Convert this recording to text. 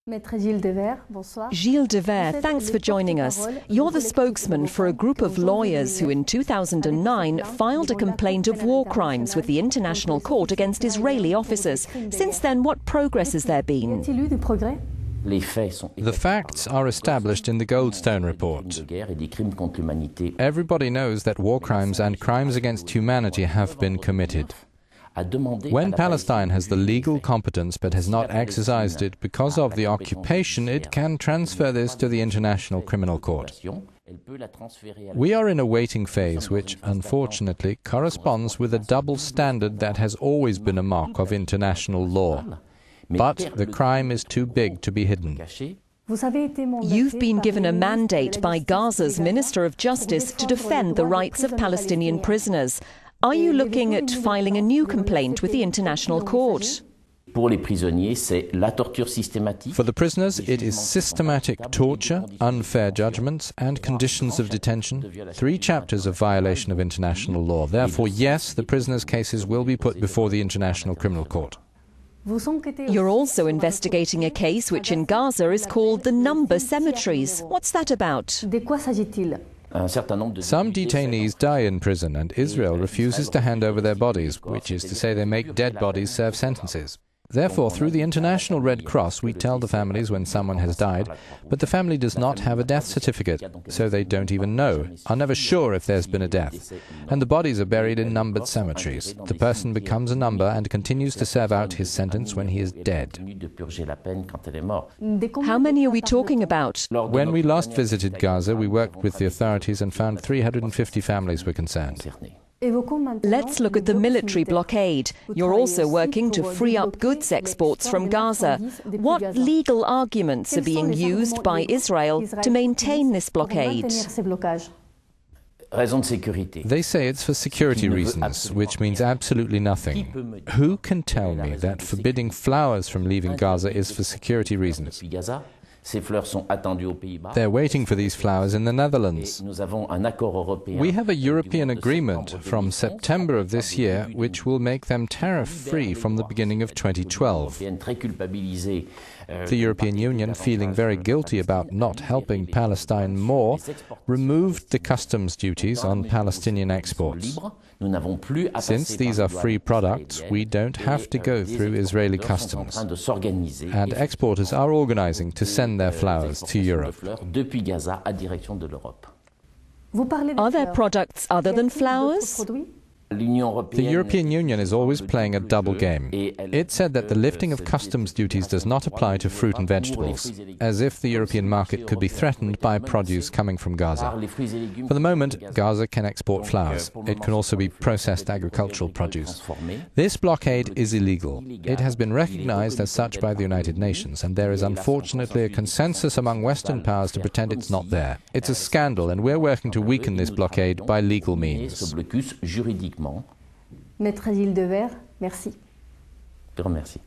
Gilles Devers, thanks for joining us. You're the spokesman for a group of lawyers who in 2009 filed a complaint of war crimes with the International Court against Israeli officers. Since then, what progress has there been? The facts are established in the Goldstone report. Everybody knows that war crimes and crimes against humanity have been committed. When Palestine has the legal competence but has not exercised it because of the occupation, it can transfer this to the International Criminal Court. We are in a waiting phase which, unfortunately, corresponds with a double standard that has always been a mark of international law. But the crime is too big to be hidden. You've been given a mandate by Gaza's Minister of Justice to defend the rights of Palestinian prisoners. Are you looking at filing a new complaint with the International Court? For the prisoners, it is systematic torture, unfair judgments, and conditions of detention, 3 chapters of violation of international law. Therefore, yes, the prisoners' cases will be put before the International Criminal Court. You're also investigating a case which in Gaza is called the number cemeteries. What's that about? Some detainees die in prison, and Israel refuses to hand over their bodies, which is to say they make dead bodies serve sentences. Therefore, through the International Red Cross, we tell the families when someone has died, but the family does not have a death certificate, so they don't even know, are never sure if there's been a death. And the bodies are buried in numbered cemeteries. The person becomes a number and continues to serve out his sentence when he is dead. How many are we talking about? When we last visited Gaza, we worked with the authorities and found 350 families were concerned. Let's look at the military blockade. You're also working to free up goods exports from Gaza. What legal arguments are being used by Israel to maintain this blockade? They say it's for security reasons, which means absolutely nothing. Who can tell me that forbidding flowers from leaving Gaza is for security reasons? They're waiting for these flowers in the Netherlands. We have a European agreement from September of this year which will make them tariff-free from the beginning of 2012. The European Union, feeling very guilty about not helping Palestine more, removed the customs duties on Palestinian exports. Since these are free products, we don't have to go through Israeli customs. And exporters are organizing to send their flowers to Europe. Are there products other than flowers? The European Union is always playing a double game. It said that the lifting of customs duties does not apply to fruit and vegetables, as if the European market could be threatened by produce coming from Gaza. For the moment, Gaza can export flowers. It can also be processed agricultural produce. This blockade is illegal. It has been recognized as such by the United Nations, and there is unfortunately a consensus among Western powers to pretend it's not there. It's a scandal, and we're working to weaken this blockade by legal means. Maître Gilles Devers, merci. Je te remercie.